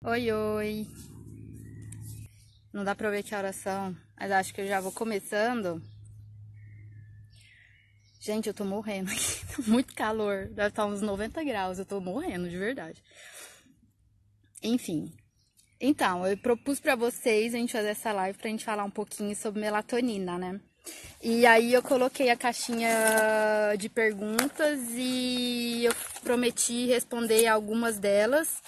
Oi, oi. Não dá pra ver que horas são, mas acho que eu já vou começando. Gente, eu tô morrendo aqui. Tá muito calor. Deve estar uns 90 graus. Eu tô morrendo, de verdade. Enfim. Então, eu propus pra vocês a gente fazer essa live pra gente falar um pouquinho sobre melatonina, né? E aí eu coloquei a caixinha de perguntas e eu prometi responder algumas delas.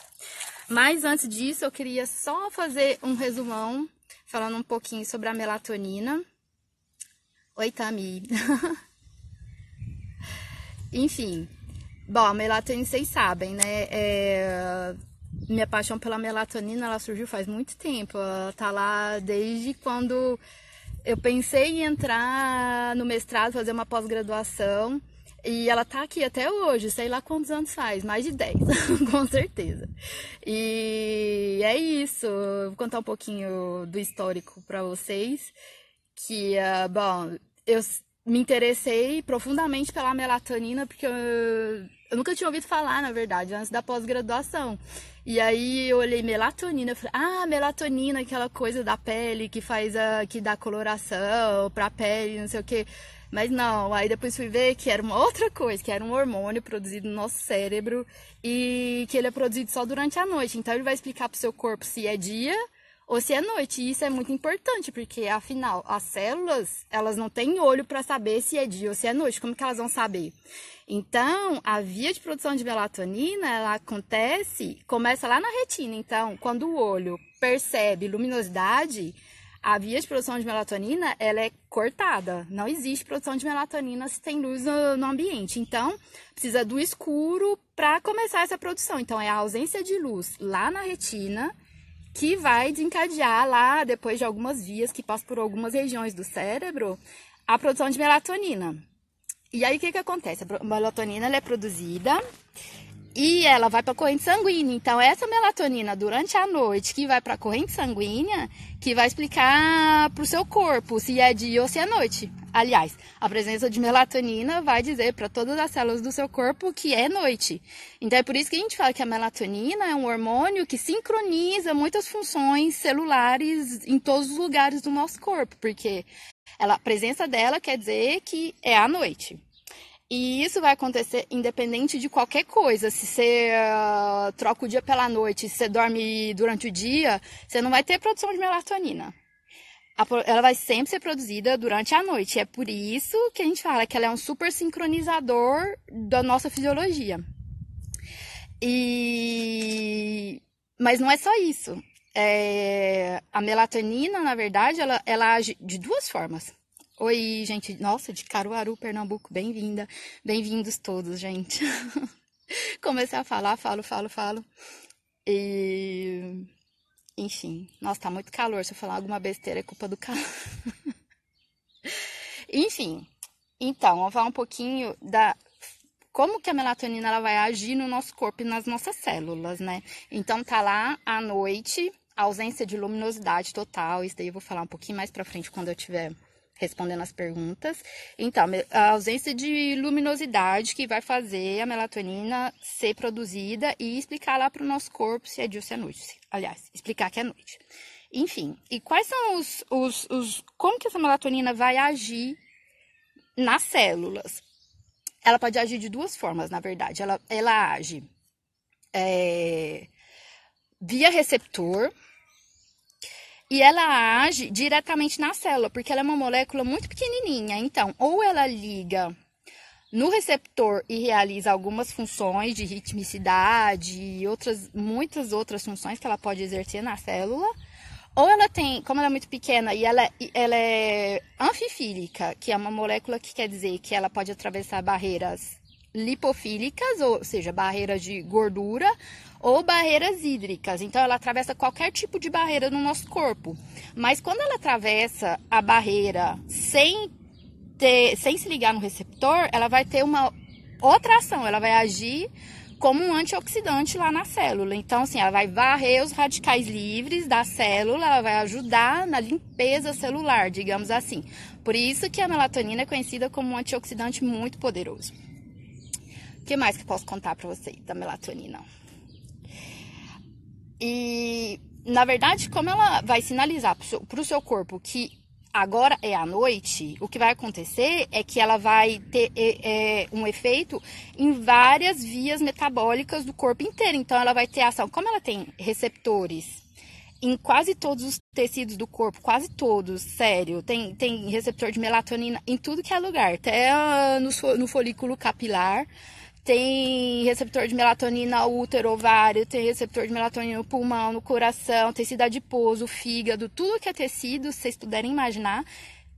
Mas antes disso, eu queria só fazer um resumão falando um pouquinho sobre a melatonina. Oi, Tami. Enfim, bom, a melatonina vocês sabem, né? Minha paixão pela melatonina, ela surgiu faz muito tempo. Ela tá lá desde quando eu pensei em entrar no mestrado, fazer uma pós-graduação. E ela tá aqui até hoje, sei lá quantos anos faz, mais de 10, com certeza. E é isso, eu vou contar um pouquinho do histórico para vocês, que, bom, eu me interessei profundamente pela melatonina, porque eu nunca tinha ouvido falar, na verdade, antes da pós-graduação. E aí eu olhei melatonina, eu falei, melatonina, aquela coisa da pele que faz que dá coloração pra pele, não sei o quê. Mas não, aí depois fui ver que era uma outra coisa, que era um hormônio produzido no nosso cérebro e que ele é produzido só durante a noite. Então ele vai explicar pro seu corpo se é dia ou se é noite. E isso é muito importante, porque afinal, as células, elas não têm olho para saber se é dia ou se é noite. Como que elas vão saber? Então, a via de produção de melatonina, ela começa lá na retina. Então, quando o olho percebe luminosidade, a via de produção de melatonina, ela é cortada. Não existe produção de melatonina se tem luz no ambiente. Então, precisa do escuro para começar essa produção. Então, é a ausência de luz lá na retina que vai desencadear lá, depois de algumas vias que passam por algumas regiões do cérebro, a produção de melatonina. E aí, o que acontece? A melatonina ela é produzida e ela vai para a corrente sanguínea. Então, essa melatonina, durante a noite, que vai para a corrente sanguínea, que vai explicar para o seu corpo se é dia ou se é noite. Aliás, a presença de melatonina vai dizer para todas as células do seu corpo que é noite. Então, é por isso que a gente fala que a melatonina é um hormônio que sincroniza muitas funções celulares em todos os lugares do nosso corpo, porque a presença dela quer dizer que é à noite. E isso vai acontecer independente de qualquer coisa. Se você troca o dia pela noite, se você dorme durante o dia, você não vai ter produção de melatonina. Ela vai sempre ser produzida durante a noite. É por isso que a gente fala que ela é um super sincronizador da nossa fisiologia. Mas não é só isso. A melatonina, na verdade, ela age de duas formas. Oi, gente. Nossa, de Caruaru, Pernambuco. Bem-vinda. Bem-vindos todos, gente. Comecei a falar, falo. E... Enfim. Nossa, tá muito calor. Se eu falar alguma besteira, é culpa do calor. Enfim. Então, vamos falar um pouquinho da... Como que a melatonina ela vai agir no nosso corpo e nas nossas células, né? Então, tá lá à noite, ausência de luminosidade total. Isso daí eu vou falar um pouquinho mais pra frente quando eu tiver respondendo as perguntas. Então, a ausência de luminosidade que vai fazer a melatonina ser produzida e explicar lá para o nosso corpo se é dia ou se é noite. Aliás, explicar que é noite. Enfim, e quais são como que essa melatonina vai agir nas células? Ela pode agir de duas formas, na verdade. Ela age via receptor, e ela age diretamente na célula, porque ela é uma molécula muito pequenininha. Então, ou ela liga no receptor e realiza algumas funções de ritmicidade e muitas outras funções que ela pode exercer na célula, ou ela tem, como ela é muito pequena e ela é anfifílica, que é uma molécula que quer dizer que ela pode atravessar barreiras lipofílicas, ou seja, barreiras de gordura, ou barreiras hídricas. Então, ela atravessa qualquer tipo de barreira no nosso corpo. Mas quando ela atravessa a barreira sem se ligar no receptor, ela vai ter uma outra ação. Ela vai agir como um antioxidante lá na célula. Então, assim, ela vai varrer os radicais livres da célula, ela vai ajudar na limpeza celular, digamos assim. Por isso que a melatonina é conhecida como um antioxidante muito poderoso. O que mais que eu posso contar para vocês da melatonina? E, na verdade, como ela vai sinalizar para o seu corpo que agora é a noite, o que vai acontecer é que ela vai ter um efeito em várias vias metabólicas do corpo inteiro. Então, ela vai ter ação. Como ela tem receptores em quase todos os tecidos do corpo, quase todos, sério, tem receptor de melatonina em tudo que é lugar, até no folículo capilar. Tem receptor de melatonina no útero, ovário, tem receptor de melatonina no pulmão, no coração, tecido adiposo, fígado, tudo que é tecido, se vocês puderem imaginar,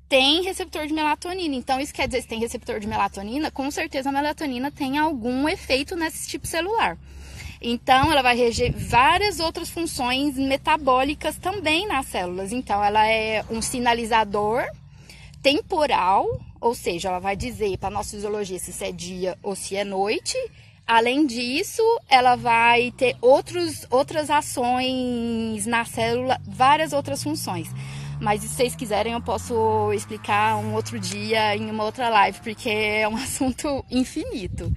tem receptor de melatonina. Então, isso quer dizer, se tem receptor de melatonina, com certeza a melatonina tem algum efeito nesse tipo celular. Então, ela vai reger várias outras funções metabólicas também nas células. Então, ela é um sinalizador temporal, ou seja, ela vai dizer para a nossa fisiologia se é dia ou se é noite. Além disso, ela vai ter outras ações na célula, várias outras funções. Mas se vocês quiserem, eu posso explicar um outro dia em uma outra live, porque é um assunto infinito.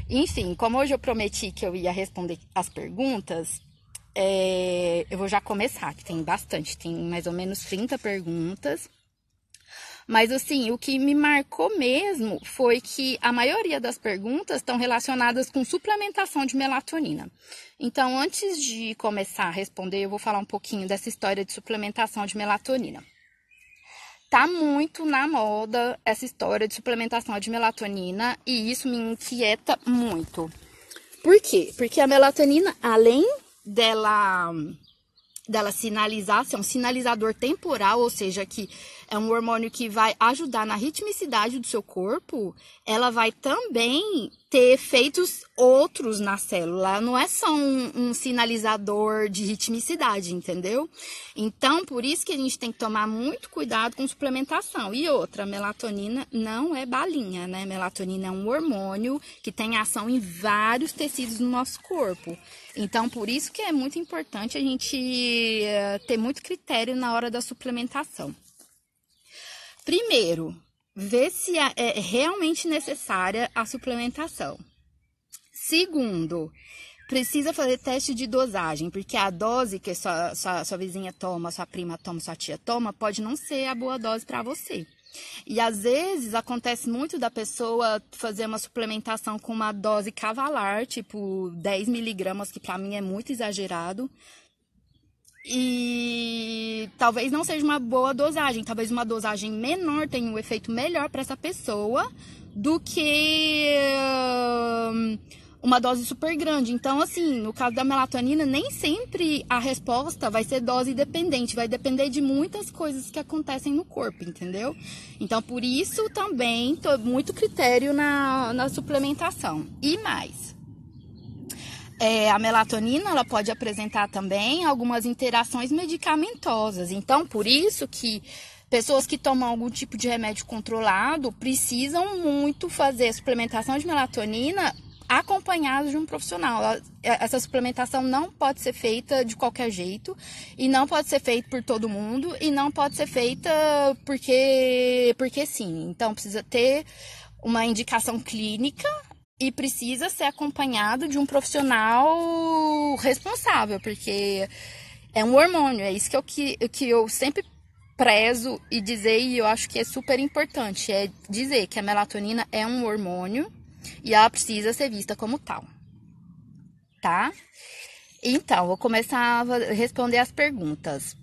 Enfim, como hoje eu prometi que eu ia responder as perguntas, eu vou já começar, que tem bastante, tem mais ou menos 30 perguntas. Mas, assim, o que me marcou mesmo foi que a maioria das perguntas estão relacionadas com suplementação de melatonina. Então, antes de começar a responder, eu vou falar um pouquinho dessa história de suplementação de melatonina. Tá muito na moda essa história de suplementação de melatonina e isso me inquieta muito. Por quê? Porque a melatonina, além dela sinalizar, ser um sinalizador temporal, ou seja, que é um hormônio que vai ajudar na ritmicidade do seu corpo, ela vai também ter efeitos outros na célula. Não é só um sinalizador de ritmicidade, entendeu? Então, por isso que a gente tem que tomar muito cuidado com suplementação. E outra, melatonina não é balinha, né? Melatonina é um hormônio que tem ação em vários tecidos no nosso corpo. Então, por isso que é muito importante a gente ter muito critério na hora da suplementação. Primeiro, ver se é realmente necessária a suplementação. Segundo, precisa fazer teste de dosagem, porque a dose que sua vizinha toma, sua prima toma, sua tia toma, pode não ser a boa dose para você. E às vezes acontece muito da pessoa fazer uma suplementação com uma dose cavalar, tipo 10 miligramas, que para mim é muito exagerado. E talvez não seja uma boa dosagem, talvez uma dosagem menor tenha um efeito melhor para essa pessoa do que uma dose super grande. Então, assim, no caso da melatonina, nem sempre a resposta vai ser dose dependente, vai depender de muitas coisas que acontecem no corpo, entendeu? Então, por isso também muito critério na suplementação. E mais, a melatonina, ela pode apresentar também algumas interações medicamentosas. Então, por isso que pessoas que tomam algum tipo de remédio controlado precisam muito fazer a suplementação de melatonina acompanhados de um profissional. Essa suplementação não pode ser feita de qualquer jeito e não pode ser feita por todo mundo e não pode ser feita porque sim. Então, precisa ter uma indicação clínica e precisa ser acompanhado de um profissional responsável, porque é um hormônio, é isso que eu sempre prezo e dizer, e eu acho que é super importante, é dizer que a melatonina é um hormônio e ela precisa ser vista como tal, tá? Então, vou começar a responder as perguntas.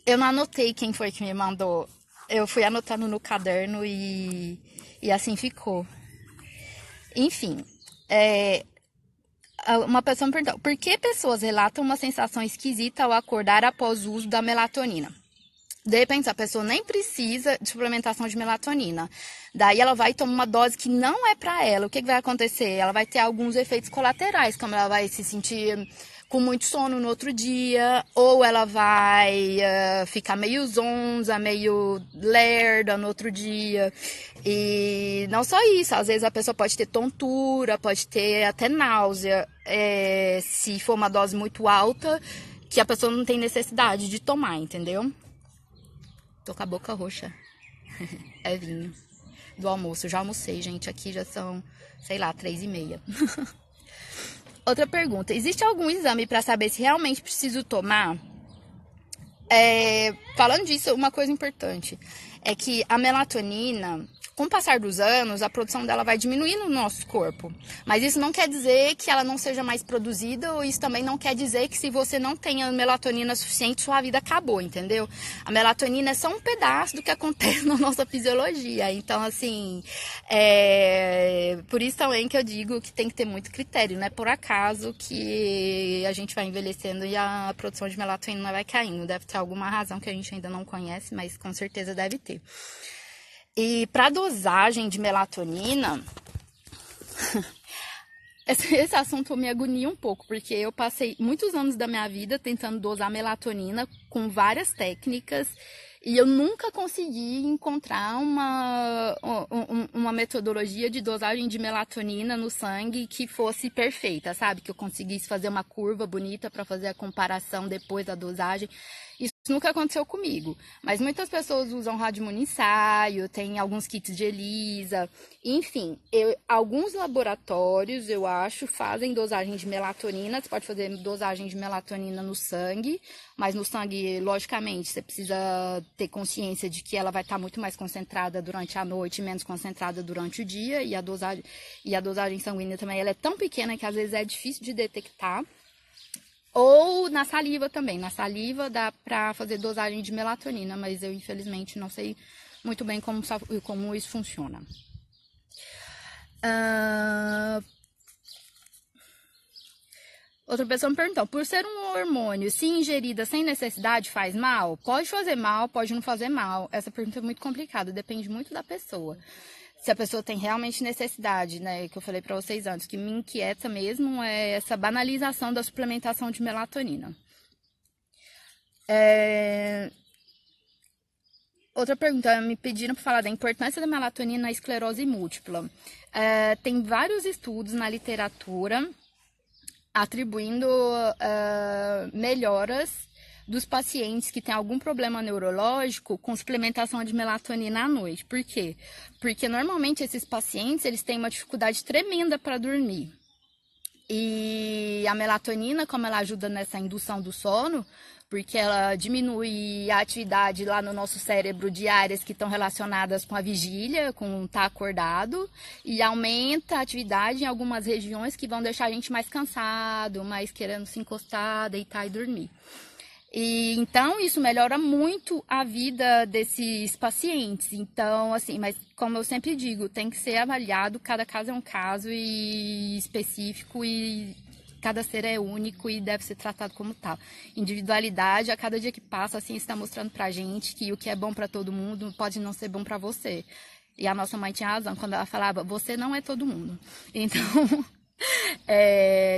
Eu não anotei quem foi que me mandou, eu fui anotando no caderno e assim ficou. Enfim, uma pessoa me perguntou, por que pessoas relatam uma sensação esquisita ao acordar após o uso da melatonina? De repente, a pessoa nem precisa de suplementação de melatonina. Daí ela vai tomar uma dose que não é para ela. O que vai acontecer? Ela vai ter alguns efeitos colaterais, como ela vai se sentir com muito sono no outro dia, ou ela vai ficar meio zonza, meio lerda no outro dia. E não só isso, às vezes a pessoa pode ter tontura, pode ter até náusea, se for uma dose muito alta, que a pessoa não tem necessidade de tomar, entendeu? Tô com a boca roxa. É vinho. Do almoço. Já almocei, gente. Aqui já são, sei lá, 3h30. Outra pergunta: existe algum exame para saber se realmente preciso tomar? Falando disso, uma coisa importante é que a melatonina, com o passar dos anos, a produção dela vai diminuir no nosso corpo. Mas isso não quer dizer que ela não seja mais produzida, ou isso também não quer dizer que se você não tem a melatonina suficiente, sua vida acabou, entendeu? A melatonina é só um pedaço do que acontece na nossa fisiologia. Então, assim, por isso também que eu digo que tem que ter muito critério, né? Por acaso que a gente vai envelhecendo e a produção de melatonina vai caindo. Deve ter alguma razão que a gente ainda não conhece, mas com certeza deve ter. E para dosagem de melatonina, esse assunto me agonia um pouco, porque eu passei muitos anos da minha vida tentando dosar melatonina com várias técnicas e eu nunca consegui encontrar uma metodologia de dosagem de melatonina no sangue que fosse perfeita, sabe? Que eu conseguisse fazer uma curva bonita para fazer a comparação depois da dosagem. Isso nunca aconteceu comigo, mas muitas pessoas usam radiomonissaio, tem alguns kits de ELISA, enfim, alguns laboratórios, eu acho, fazem dosagem de melatonina. Você pode fazer dosagem de melatonina no sangue, mas no sangue, logicamente, você precisa ter consciência de que ela vai estar muito mais concentrada durante a noite e menos concentrada durante o dia, e a dosagem sanguínea também ela é tão pequena que às vezes é difícil de detectar. Ou na saliva também. Na saliva dá pra fazer dosagem de melatonina, mas eu, infelizmente, não sei muito bem como isso funciona. Outra pessoa me perguntou: por ser um hormônio, se ingerida sem necessidade, faz mal? Pode fazer mal, pode não fazer mal. Essa pergunta é muito complicada, depende muito da pessoa. Se a pessoa tem realmente necessidade, né, que eu falei para vocês antes, que me inquieta mesmo é essa banalização da suplementação de melatonina. Outra pergunta, me pediram para falar da importância da melatonina na esclerose múltipla. Tem vários estudos na literatura atribuindo melhoras dos pacientes que têm algum problema neurológico com suplementação de melatonina à noite. Por quê? Porque normalmente esses pacientes eles têm uma dificuldade tremenda para dormir. E a melatonina, como ela ajuda nessa indução do sono, porque ela diminui a atividade lá no nosso cérebro de áreas que estão relacionadas com a vigília, com estar acordado, e aumenta a atividade em algumas regiões que vão deixar a gente mais cansado, mais querendo se encostar, deitar e dormir. E então isso melhora muito a vida desses pacientes. Então, assim, mas como eu sempre digo, tem que ser avaliado, cada caso é um caso e específico, e cada ser é único e deve ser tratado como tal. Individualidade, a cada dia que passa, assim, está mostrando pra gente que o que é bom para todo mundo pode não ser bom para você. E a nossa mãe tinha razão quando ela falava: você não é todo mundo. Então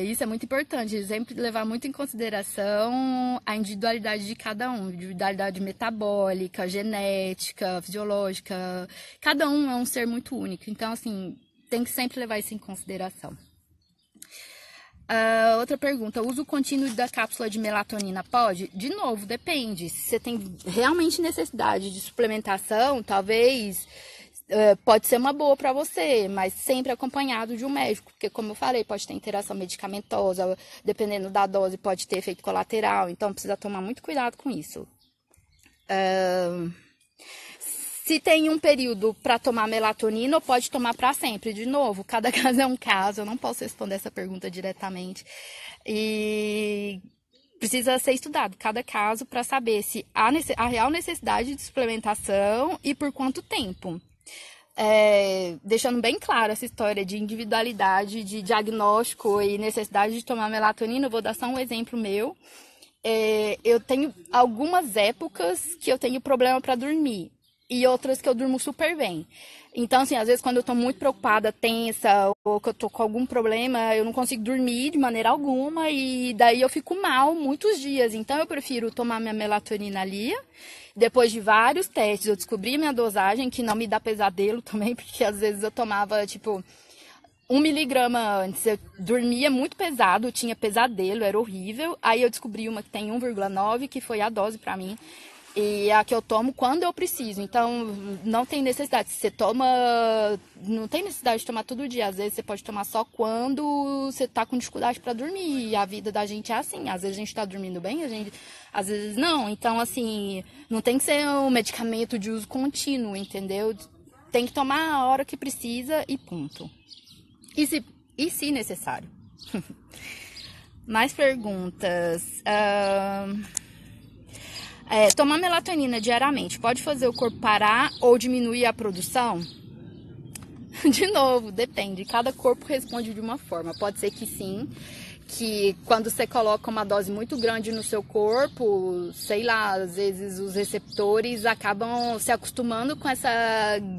isso é muito importante, sempre levar muito em consideração a individualidade de cada um, individualidade metabólica, genética, fisiológica. Cada um é um ser muito único, então, assim, tem que sempre levar isso em consideração. Outra pergunta: uso contínuo da cápsula de melatonina pode? De novo, depende. Se você tem realmente necessidade de suplementação, talvez pode ser uma boa para você, mas sempre acompanhado de um médico, porque, como eu falei, pode ter interação medicamentosa, dependendo da dose pode ter efeito colateral, então precisa tomar muito cuidado com isso. Se tem um período para tomar melatonina, ou pode tomar para sempre? De novo, cada caso é um caso, eu não posso responder essa pergunta diretamente. E precisa ser estudado cada caso para saber se há a real necessidade de suplementação e por quanto tempo. Deixando bem claro essa história de individualidade, de diagnóstico e necessidade de tomar melatonina, eu vou dar só um exemplo meu. Eu tenho algumas épocas que eu tenho problema para dormir e outras que eu durmo super bem. Então, assim, às vezes quando eu tô muito preocupada, tensa, ou que eu tô com algum problema, eu não consigo dormir de maneira alguma e daí eu fico mal muitos dias. Então, eu prefiro tomar minha melatonina ali. Depois de vários testes, eu descobri minha dosagem, que não me dá pesadelo também, porque às vezes eu tomava, tipo, 1 miligrama antes. Eu dormia muito pesado, tinha pesadelo, era horrível. Aí eu descobri uma que tem 1,9, que foi a dose pra mim. E é a que eu tomo quando eu preciso. Então, não tem necessidade. Você toma... Não tem necessidade de tomar todo dia. Às vezes, você pode tomar só quando você tá com dificuldade para dormir. E a vida da gente é assim. Às vezes, a gente tá dormindo bem, às vezes, não. Então, assim, não tem que ser um medicamento de uso contínuo, entendeu? Tem que tomar a hora que precisa e ponto. E se necessário. Mais perguntas. Tomar melatonina diariamente pode fazer o corpo parar ou diminuir a produção? De novo, depende. Cada corpo responde de uma forma. Pode ser que sim, que quando você coloca uma dose muito grande no seu corpo, sei lá, às vezes os receptores acabam se acostumando com essa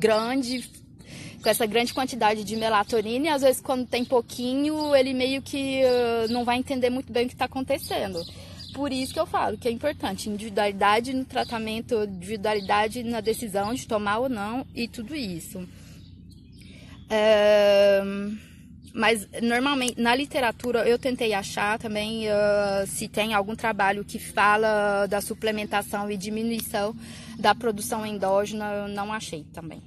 grande quantidade de melatonina, e às vezes quando tem pouquinho, ele meio que não vai entender muito bem o que está acontecendo. Por isso que eu falo que é importante individualidade no tratamento, individualidade na decisão de tomar ou não e tudo isso. Mas normalmente na literatura eu tentei achar também se tem algum trabalho que fala da suplementação e diminuição da produção endógena. Eu não achei também.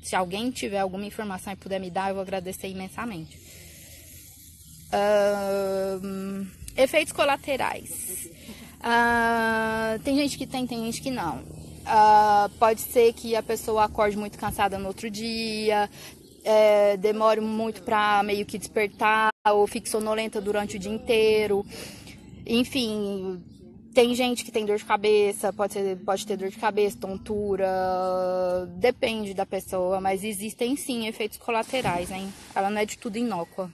Se alguém tiver alguma informação e puder me dar, eu vou agradecer imensamente. Efeitos colaterais. Tem gente que tem gente que não. Pode ser que a pessoa acorde muito cansada no outro dia, demore muito para meio que despertar, ou fique sonolenta durante o dia inteiro. Enfim, tem gente que tem dor de cabeça, pode ter dor de cabeça, tontura, depende da pessoa, mas existem sim efeitos colaterais, hein? Ela não é de tudo inócua.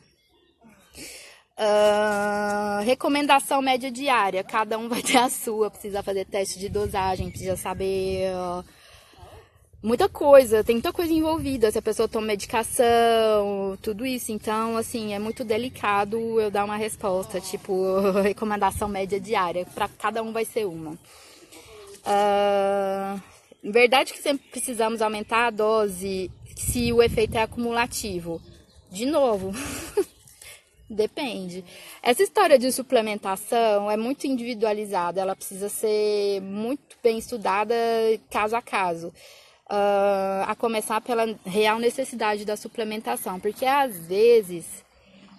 Recomendação média diária, cada um vai ter a sua, precisa fazer teste de dosagem, precisa saber muita coisa, tem muita coisa envolvida, se a pessoa toma medicação, tudo isso. Então, assim, é muito delicado eu dar uma resposta, tipo, recomendação média diária, para cada um vai ser uma. Verdade que sempre precisamos aumentar a dose se o efeito é acumulativo. De novo, depende. Essa história de suplementação é muito individualizada, ela precisa ser muito bem estudada caso a caso. A começar pela real necessidade da suplementação, porque às vezes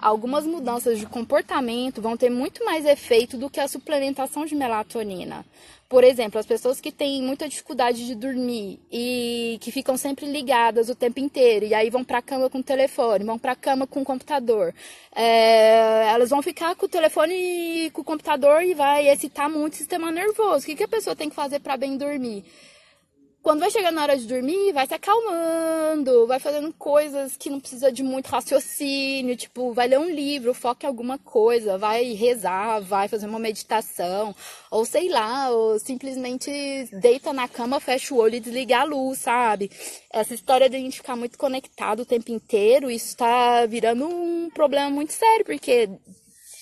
algumas mudanças de comportamento vão ter muito mais efeito do que a suplementação de melatonina. Por exemplo, as pessoas que têm muita dificuldade de dormir e que ficam sempre ligadas o tempo inteiro, e aí vão para a cama com o telefone, vão para a cama com o computador. Elas vão ficar com o telefone e com o computador e vai excitar muito o sistema nervoso. O que a pessoa tem que fazer para bem dormir? Quando vai chegar na hora de dormir, vai se acalmando, vai fazendo coisas que não precisa de muito raciocínio, tipo, vai ler um livro, foca em alguma coisa, vai rezar, vai fazer uma meditação, ou sei lá, ou simplesmente deita na cama, fecha o olho e desliga a luz, sabe? Essa história de a gente ficar muito conectado o tempo inteiro, isso tá virando um problema muito sério, porque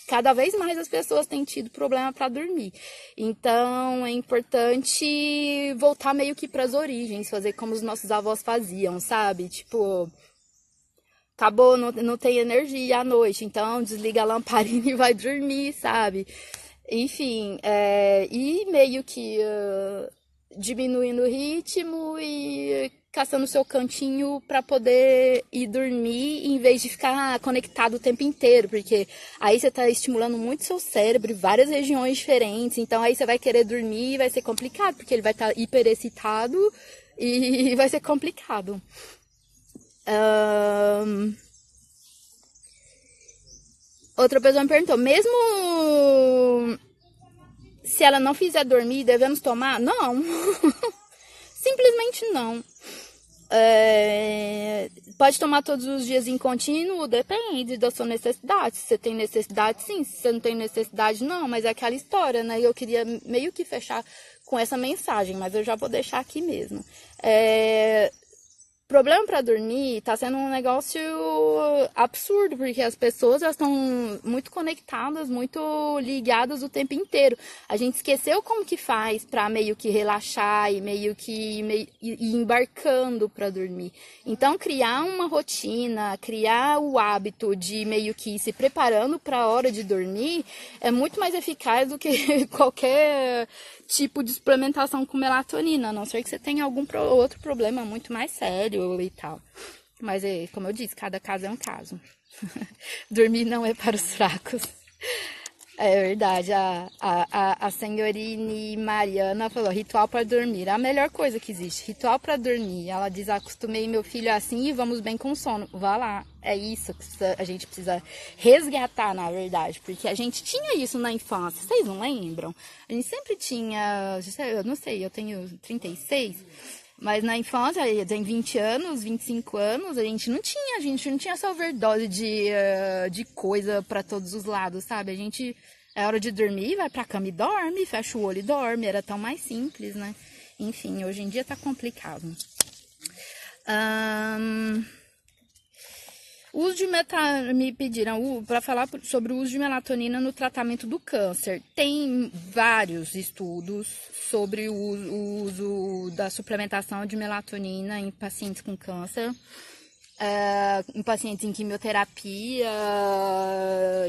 cada vez mais as pessoas têm tido problema para dormir. Então, é importante voltar meio que para as origens, fazer como os nossos avós faziam, sabe? Tipo, acabou, não tem energia à noite, então desliga a lamparina e vai dormir, sabe? Enfim, e meio que diminuindo o ritmo e caçando o seu cantinho para poder ir dormir em vez de ficar conectado o tempo inteiro, porque aí você tá estimulando muito seu cérebro em várias regiões diferentes, então aí você vai querer dormir e vai ser complicado, porque ele vai estar hiperexcitado e vai ser complicado. Outra pessoa me perguntou, mesmo se ela não fizer dormir, devemos tomar? Não. Simplesmente não. Pode tomar todos os dias em contínuo? Depende da sua necessidade. Se você tem necessidade, sim. Se você não tem necessidade, não. Mas é aquela história, né? Eu queria meio que fechar com essa mensagem, mas eu já vou deixar aqui mesmo. problema para dormir tá sendo um negócio absurdo, porque as pessoas já estão muito conectadas, muito ligadas o tempo inteiro. A gente esqueceu como que faz para meio que relaxar e meio que ir embarcando para dormir. Então, criar uma rotina, criar o hábito de meio que ir se preparando para a hora de dormir é muito mais eficaz do que qualquer tipo de suplementação com melatonina, a não ser que você tenha algum outro problema muito mais sério e tal. Mas, como eu disse, cada caso é um caso. Dormir não é para os fracos. É verdade, a senhorine Mariana falou, ritual para dormir, é a melhor coisa que existe, ritual para dormir. Ela diz, acostumei meu filho assim e vamos bem com sono. Vá lá, é isso que a gente precisa resgatar, na verdade, porque a gente tinha isso na infância, vocês não lembram? A gente sempre tinha, eu não sei, eu tenho 36, mas na infância, tem 20 anos, 25 anos, a gente não tinha essa overdose de coisa para todos os lados, sabe? A gente, é hora de dormir, vai pra cama e dorme, fecha o olho e dorme, era tão mais simples, né? Enfim, hoje em dia tá complicado. Me pediram para falar sobre o uso de melatonina no tratamento do câncer. Tem vários estudos sobre o uso da suplementação de melatonina em pacientes com câncer, em pacientes em quimioterapia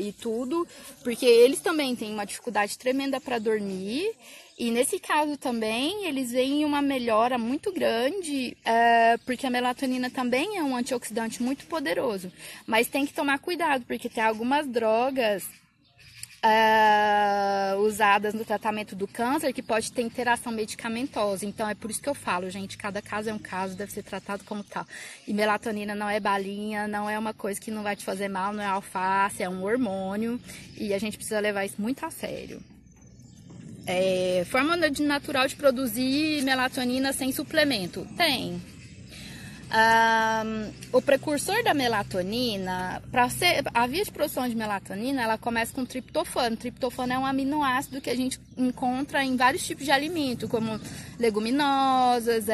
e tudo, porque eles também têm uma dificuldade tremenda para dormir. E nesse caso também, eles veem uma melhora muito grande, porque a melatonina também é um antioxidante muito poderoso. Mas tem que tomar cuidado, porque tem algumas drogas usadas no tratamento do câncer que pode ter interação medicamentosa. Então é por isso que eu falo, gente, cada caso é um caso, deve ser tratado como tal. E melatonina não é balinha, não é uma coisa que não vai te fazer mal, não é alface, é um hormônio. E a gente precisa levar isso muito a sério. Forma natural de produzir melatonina sem suplemento? Tem. O precursor da melatonina, a via de produção de melatonina, ela começa com triptofano. Triptofano é um aminoácido que a gente encontra em vários tipos de alimento, como leguminosas,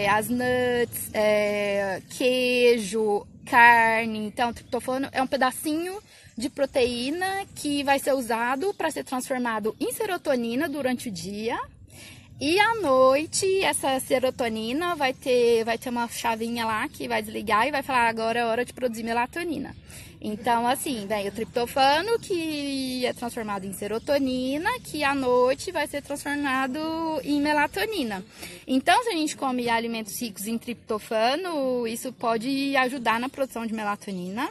as nuts, queijo, carne. Então, o triptofano é um pedacinho de proteína que vai ser usado para ser transformado em serotonina durante o dia. E à noite, essa serotonina vai ter uma chavinha lá que vai desligar e vai falar, agora é hora de produzir melatonina. Então, assim, vem o triptofano, que é transformado em serotonina, que à noite vai ser transformado em melatonina. Então, se a gente come alimentos ricos em triptofano, isso pode ajudar na produção de melatonina.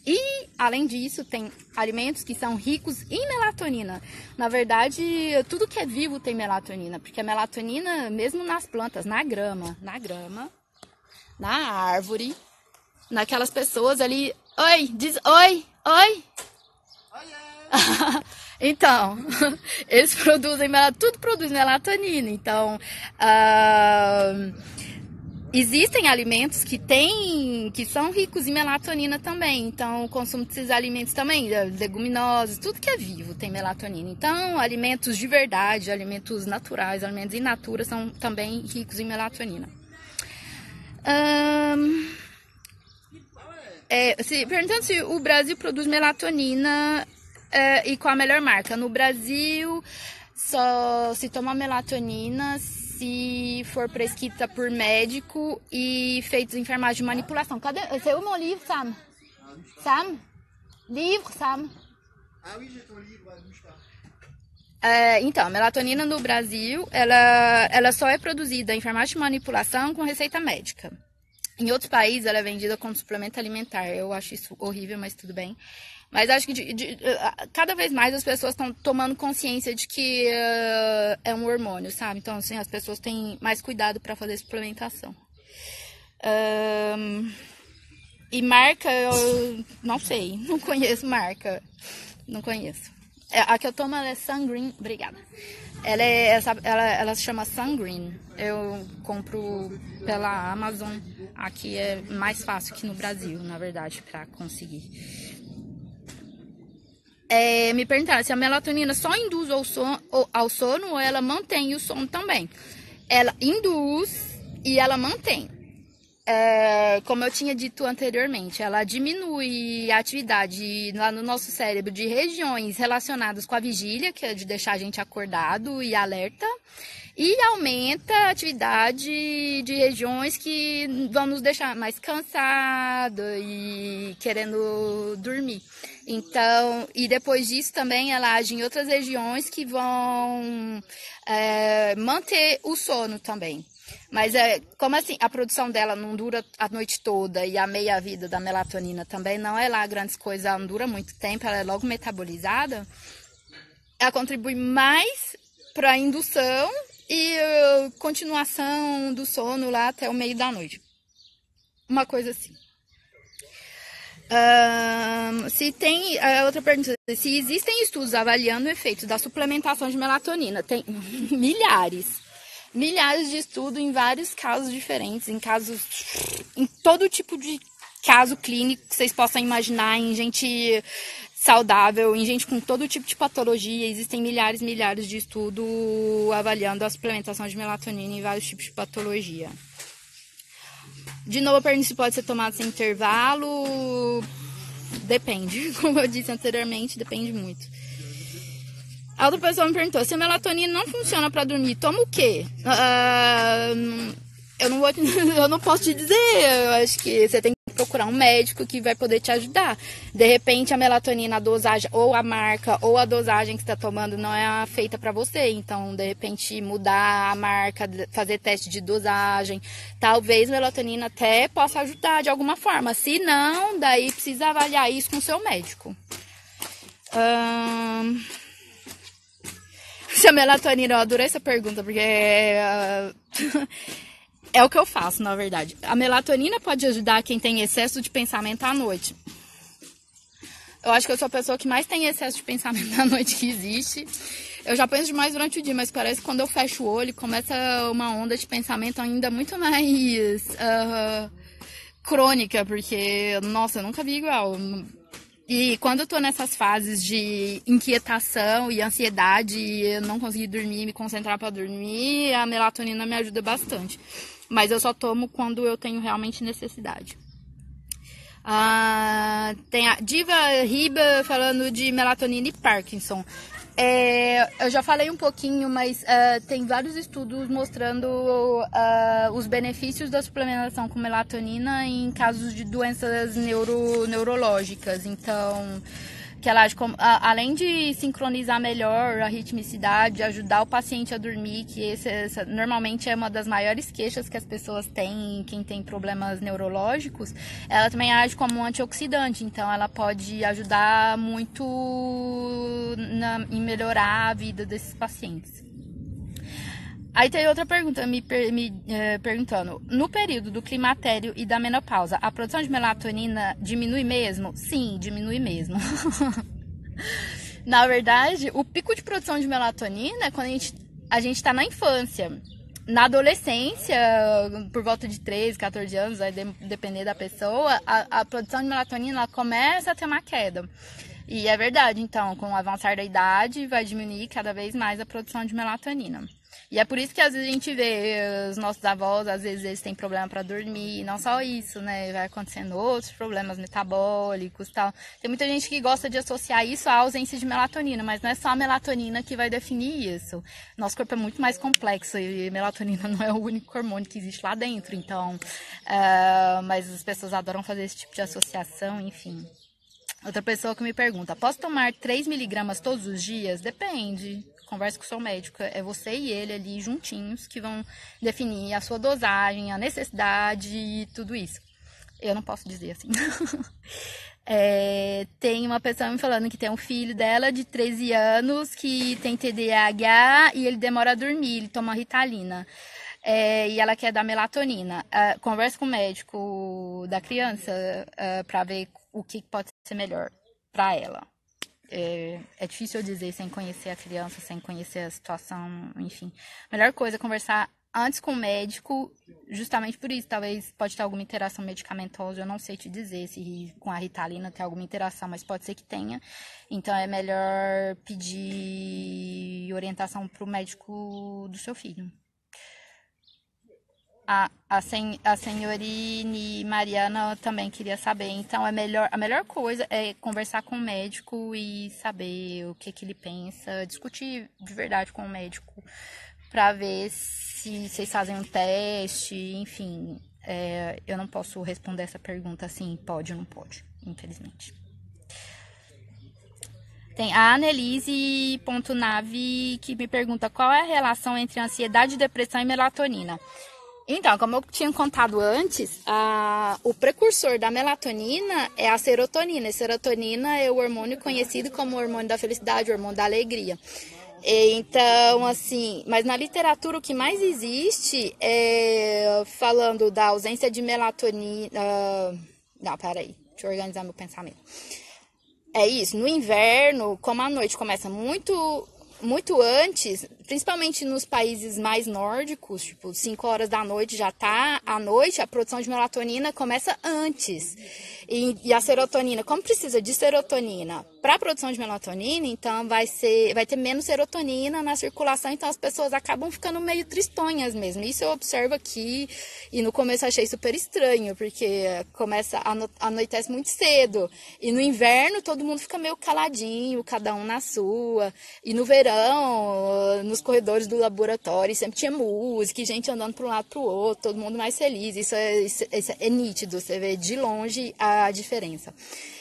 E, além disso, tem alimentos que são ricos em melatonina. Na verdade, tudo que é vivo tem melatonina, porque a melatonina, mesmo nas plantas, na grama, na árvore, naquelas pessoas ali... Oi, diz oi, oi. Então, eles produzem tudo produz melatonina. Então, existem alimentos que são ricos em melatonina também. Então, o consumo desses alimentos também, leguminosas, tudo que é vivo tem melatonina. Então, alimentos de verdade, alimentos naturais, alimentos in natura são também ricos em melatonina. Perguntando se o Brasil produz melatonina e qual a melhor marca. No Brasil, só se toma melatonina se for prescrita por médico e feitos em farmácia de manipulação. Cadê? C'est où mon livre, Sam? Sam? Livre, Sam? Ah oui, j'ai ton livre, bouge pas. Então, a melatonina no Brasil, ela só é produzida em farmácia de manipulação com receita médica. Em outros países, ela é vendida como suplemento alimentar. Eu acho isso horrível, mas tudo bem. Mas acho que cada vez mais as pessoas estão tomando consciência de que é um hormônio, sabe? Então, assim, as pessoas têm mais cuidado para fazer suplementação. E marca, eu não sei. Não conheço marca. Não conheço. A que eu tomo, ela é Sungreen. Obrigada. Ela se chama Sungreen. Eu compro pela Amazon. Aqui é mais fácil que no Brasil, na verdade, para conseguir. Me perguntaram se a melatonina só induz ao sono ou ela mantém o sono também. Ela induz e ela mantém. como eu tinha dito anteriormente, ela diminui a atividade lá no nosso cérebro de regiões relacionadas com a vigília, que é de deixar a gente acordado e alerta, e aumenta a atividade de regiões que vão nos deixar mais cansados e querendo dormir. Então, e depois disso também ela age em outras regiões que vão manter o sono também. Mas como assim, a produção dela não dura a noite toda e a meia-vida da melatonina também não é lá grandes coisas, ela não dura muito tempo, ela é logo metabolizada, ela contribui mais para a indução e continuação do sono lá até o meio da noite. Uma coisa assim. Se tem outra pergunta, se existem estudos avaliando o efeito da suplementação de melatonina, tem milhares de estudos em vários casos diferentes, em todo tipo de caso clínico que vocês possam imaginar, em gente saudável, em gente com todo tipo de patologia, existem milhares de estudos avaliando a suplementação de melatonina em vários tipos de patologia. De novo, a pergunta se pode ser tomada sem intervalo. Depende. Como eu disse anteriormente, depende muito. A outra pessoa me perguntou, se a melatonina não funciona para dormir, toma o quê? Eu não posso te dizer. Eu acho que você tem que procurar um médico que vai poder te ajudar. De repente, a melatonina, a dosagem, ou a marca, ou a dosagem que você está tomando não é feita para você. Então, de repente, mudar a marca, fazer teste de dosagem. Talvez a melatonina até possa ajudar de alguma forma. Se não, daí precisa avaliar isso com o seu médico. Se a melatonina, eu adorei essa pergunta, porque é o que eu faço, na verdade. A melatonina pode ajudar quem tem excesso de pensamento à noite. Eu acho que eu sou a pessoa que mais tem excesso de pensamento à noite que existe. Eu já penso demais durante o dia, mas parece que quando eu fecho o olho, começa uma onda de pensamento ainda muito mais crônica, porque, nossa, eu nunca vi igual. E quando eu tô nessas fases de inquietação e ansiedade, eu não conseguir dormir, me concentrar para dormir, a melatonina me ajuda bastante. Mas eu só tomo quando eu tenho realmente necessidade. Tem a Diva Riba falando de melatonina e Parkinson. Eu já falei um pouquinho, mas tem vários estudos mostrando os benefícios da suplementação com melatonina em casos de doenças neurológicas. Então, que ela age além de sincronizar melhor a ritmicidade, ajudar o paciente a dormir, que essa normalmente é uma das maiores queixas que as pessoas têm, quem tem problemas neurológicos, ela também age como um antioxidante, então ela pode ajudar muito em melhorar a vida desses pacientes. Aí tem outra pergunta perguntando, no período do climatério e da menopausa, a produção de melatonina diminui mesmo? Sim, diminui mesmo. Na verdade, o pico de produção de melatonina é quando a gente tá na infância. Na adolescência, por volta de 13, 14 anos, vai depender da pessoa, a produção de melatonina ela começa a ter uma queda. E é verdade, então, com o avançar da idade, vai diminuir cada vez mais a produção de melatonina. E é por isso que às vezes a gente vê os nossos avós, às vezes eles têm problema para dormir, não só isso, né? Vai acontecendo outros problemas metabólicos e tal. Tem muita gente que gosta de associar isso à ausência de melatonina, mas não é só a melatonina que vai definir isso. Nosso corpo é muito mais complexo e melatonina não é o único hormônio que existe lá dentro, então... mas as pessoas adoram fazer esse tipo de associação, enfim... Outra pessoa que me pergunta, posso tomar 3 miligramas todos os dias? Depende. Converse com o seu médico. É você e ele ali juntinhos que vão definir a sua dosagem, a necessidade e tudo isso. Eu não posso dizer assim. Tem uma pessoa me falando que tem um filho dela de 13 anos que tem TDAH e ele demora a dormir, ele toma Ritalina. E ela quer dar melatonina. Converse com o médico da criança para ver o que pode ser melhor para ela. É difícil eu dizer sem conhecer a criança, sem conhecer a situação, enfim. A melhor coisa é conversar antes com o médico, justamente por isso. Talvez pode ter alguma interação medicamentosa, eu não sei te dizer se com a Ritalina tem alguma interação, mas pode ser que tenha. Então é melhor pedir orientação para o médico do seu filho. A senhorine Mariana também queria saber. Então, a melhor coisa é conversar com o médico e saber o que ele pensa, discutir de verdade com o médico para ver se vocês fazem um teste, enfim. Eu não posso responder essa pergunta assim, pode ou não pode, infelizmente. Tem a Annelise.nave que me pergunta qual é a relação entre ansiedade, depressão e melatonina. Então, como eu tinha contado antes, o precursor da melatonina é a serotonina. A serotonina é o hormônio conhecido como o hormônio da felicidade, o hormônio da alegria. Então, assim, mas na literatura o que mais existe é falando da ausência de melatonina. Não, peraí, deixa eu organizar meu pensamento. É isso, no inverno, como a noite começa muito antes, principalmente nos países mais nórdicos, tipo 5 horas da noite já tá à noite, a produção de melatonina começa antes. E a serotonina, como precisa de serotonina para a produção de melatonina, então vai ter menos serotonina na circulação, então as pessoas acabam ficando meio tristonhas mesmo. Isso eu observo aqui e no começo achei super estranho, porque anoitece muito cedo. E no inverno todo mundo fica meio caladinho, cada um na sua. E no verão, nos corredores do laboratório, sempre tinha música, gente andando para um lado para o outro, todo mundo mais feliz. Isso é nítido, você vê de longe a diferença.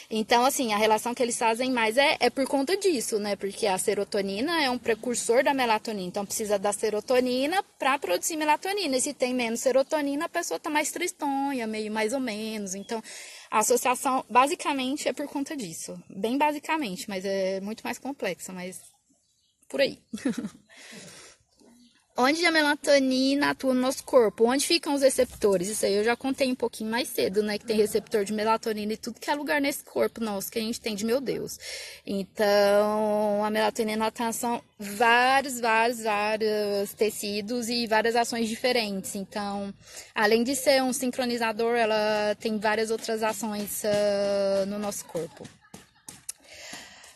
Então, assim, a relação que eles fazem mais é por conta disso, né? Porque a serotonina é um precursor da melatonina. Então, precisa da serotonina para produzir melatonina. E se tem menos serotonina, a pessoa tá mais tristonha, meio mais ou menos. Então, a associação, basicamente, é por conta disso. Bem basicamente, mas é muito mais complexa, mas por aí. Onde a melatonina atua no nosso corpo? Onde ficam os receptores? Isso aí eu já contei um pouquinho mais cedo, né? Que tem receptor de melatonina e tudo que é lugar nesse corpo nosso que a gente tem de meu Deus. Então, a melatonina atua em vários tecidos e várias ações diferentes. Então, além de ser um sincronizador, ela tem várias outras ações no nosso corpo.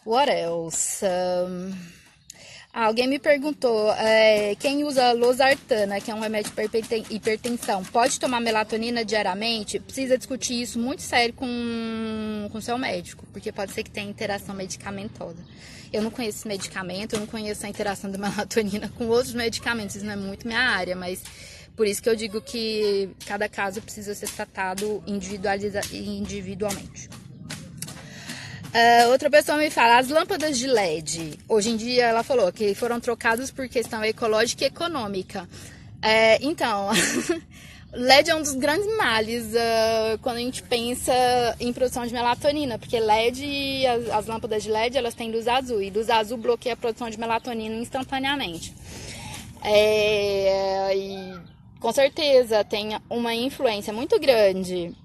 What else? Alguém me perguntou, quem usa losartana, que é um remédio para hipertensão, pode tomar melatonina diariamente? Precisa discutir isso muito sério com seu médico, porque pode ser que tenha interação medicamentosa. Eu não conheço esse medicamento, eu não conheço a interação da melatonina com outros medicamentos, isso não é muito minha área, mas por isso que eu digo que cada caso precisa ser tratado individualmente. Outra pessoa me fala, as lâmpadas de LED, hoje em dia ela falou que foram trocadas por questão ecológica e econômica. Então, LED é um dos grandes males quando a gente pensa em produção de melatonina, porque LED, as lâmpadas de LED, elas têm luz azul, e luz azul bloqueia a produção de melatonina instantaneamente. E com certeza tem uma influência muito grande,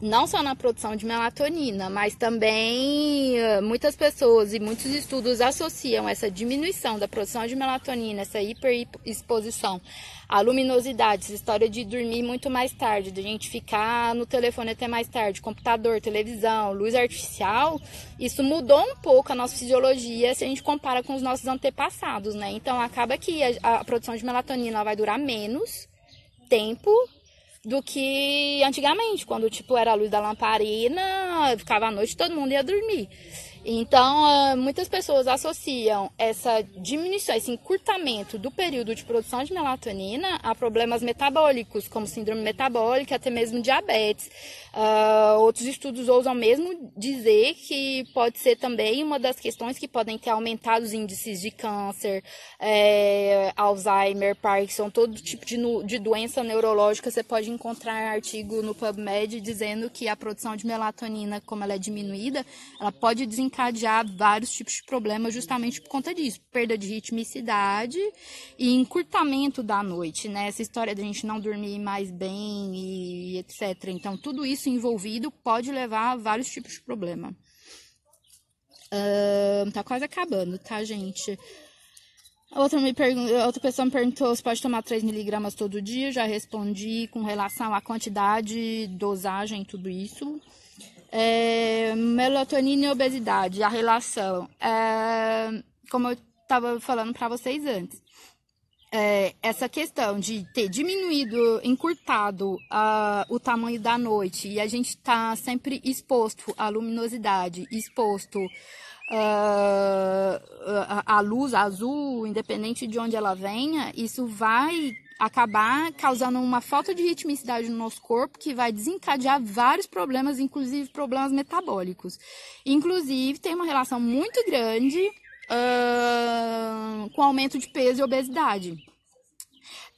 não só na produção de melatonina, mas também muitas pessoas e muitos estudos associam essa diminuição da produção de melatonina, essa hiperexposição à luminosidade, essa história de dormir muito mais tarde, de a gente ficar no telefone até mais tarde, computador, televisão, luz artificial, isso mudou um pouco a nossa fisiologia se a gente compara com os nossos antepassados, né? Então acaba que a produção de melatonina vai durar menos tempo do que antigamente, quando era a luz da lamparina, ficava à noite, todo mundo ia dormir. Então, muitas pessoas associam essa diminuição, esse encurtamento do período de produção de melatonina a problemas metabólicos, como síndrome metabólica, até mesmo diabetes. Outros estudos ousam mesmo dizer que pode ser também uma das questões que podem ter aumentado os índices de câncer, Alzheimer, Parkinson, todo tipo de doença neurológica. Você pode encontrar artigo no PubMed dizendo que a produção de melatonina, como ela é diminuída, ela pode desencadear vários tipos de problemas justamente por conta disso. Perda de ritmicidade e encurtamento da noite, né? Essa história da gente não dormir mais bem e etc. Então, tudo isso envolvido pode levar a vários tipos de problema. Tá quase acabando, tá, gente? Outra pessoa me perguntou se pode tomar 3 miligramas todo dia. Já respondi com relação à quantidade, dosagem, tudo isso. Melatonina e obesidade, a relação. Como eu estava falando para vocês antes. essa questão de ter diminuído, encurtado o tamanho da noite e a gente está sempre exposto à luminosidade, exposto à luz azul, independente de onde ela venha, isso vai acabar causando uma falta de ritmicidade no nosso corpo que vai desencadear vários problemas, inclusive problemas metabólicos. Inclusive, tem uma relação muito grande com aumento de peso e obesidade.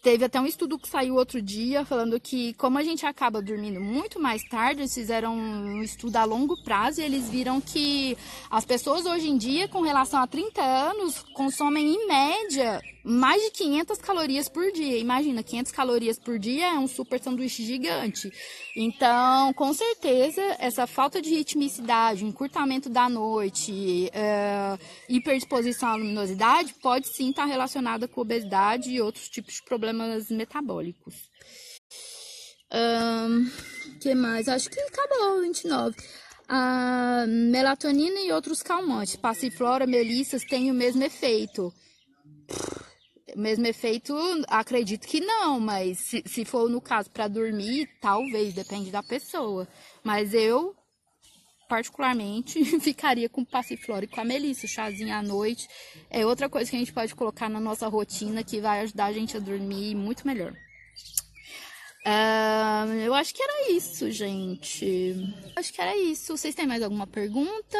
Teve até um estudo que saiu outro dia falando que, como a gente acaba dormindo muito mais tarde, eles fizeram um estudo a longo prazo e eles viram que as pessoas hoje em dia, com relação a 30 anos, consomem em média mais de 500 calorias por dia. Imagina, 500 calorias por dia é um super sanduíche gigante. Então, com certeza, essa falta de ritmicidade, encurtamento da noite, hiperdisposição à luminosidade, pode sim estar relacionada com obesidade e outros tipos de problemas metabólicos. Que mais? Acho que acabou, 29. A melatonina e outros calmantes, passiflora, melissas, têm o mesmo efeito. O mesmo efeito, acredito que não, mas se for no caso para dormir, talvez, depende da pessoa. Mas eu, particularmente, ficaria com passiflora e com a melissa, chazinho à noite. É outra coisa que a gente pode colocar na nossa rotina que vai ajudar a gente a dormir muito melhor. Eu acho que era isso, gente. Acho que era isso. Vocês têm mais alguma pergunta?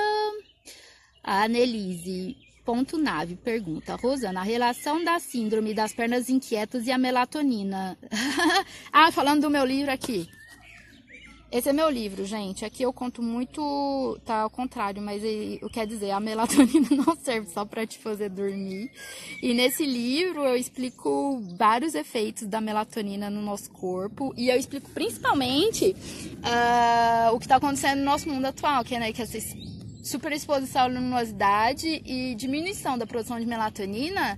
A Annelise Ponto Nave pergunta: Rosana, a relação da síndrome das pernas inquietas e a melatonina. Falando do meu livro aqui. Esse é meu livro, gente. Aqui eu conto muito, tá ao contrário, mas quer dizer, a melatonina não serve só para te fazer dormir. E nesse livro eu explico vários efeitos da melatonina no nosso corpo e eu explico principalmente o que está acontecendo no nosso mundo atual, que é essa superexposição à luminosidade e diminuição da produção de melatonina,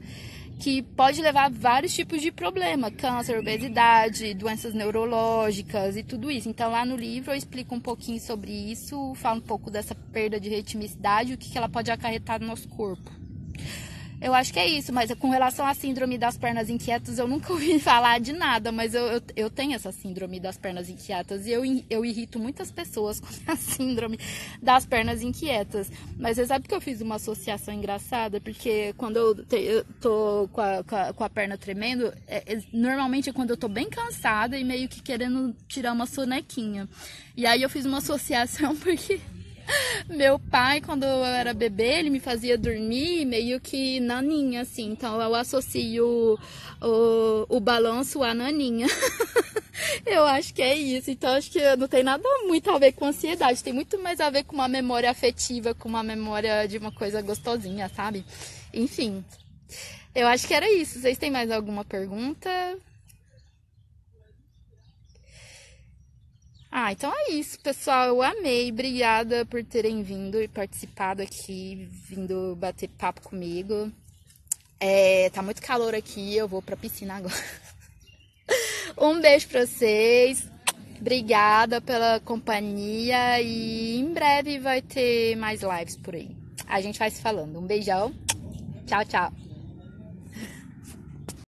que pode levar a vários tipos de problema, câncer, obesidade, doenças neurológicas e tudo isso. Então, lá no livro eu explico um pouquinho sobre isso, falo um pouco dessa perda de ritmicidade, o que ela pode acarretar no nosso corpo. Eu acho que é isso, mas com relação à síndrome das pernas inquietas, eu nunca ouvi falar de nada, mas eu tenho essa síndrome das pernas inquietas e eu irrito muitas pessoas com a síndrome das pernas inquietas. Mas você sabe que eu fiz uma associação engraçada, porque quando eu tô com a perna tremendo, normalmente é quando eu tô bem cansada e meio que querendo tirar uma sonequinha. E aí eu fiz uma associação porque meu pai, quando eu era bebê, ele me fazia dormir meio que naninha, assim. Então, eu associo o balanço à naninha. Eu acho que é isso. Então, acho que não tem nada muito a ver com ansiedade. Tem muito mais a ver com uma memória afetiva, com uma memória de uma coisa gostosinha, sabe? Enfim, eu acho que era isso. Vocês têm mais alguma pergunta? Então é isso, pessoal. Eu amei. Obrigada por terem vindo e participado aqui, vindo bater papo comigo. Tá muito calor aqui, eu vou pra piscina agora. Um beijo pra vocês. Obrigada pela companhia e em breve vai ter mais lives por aí. A gente vai se falando. Um beijão. Tchau, tchau.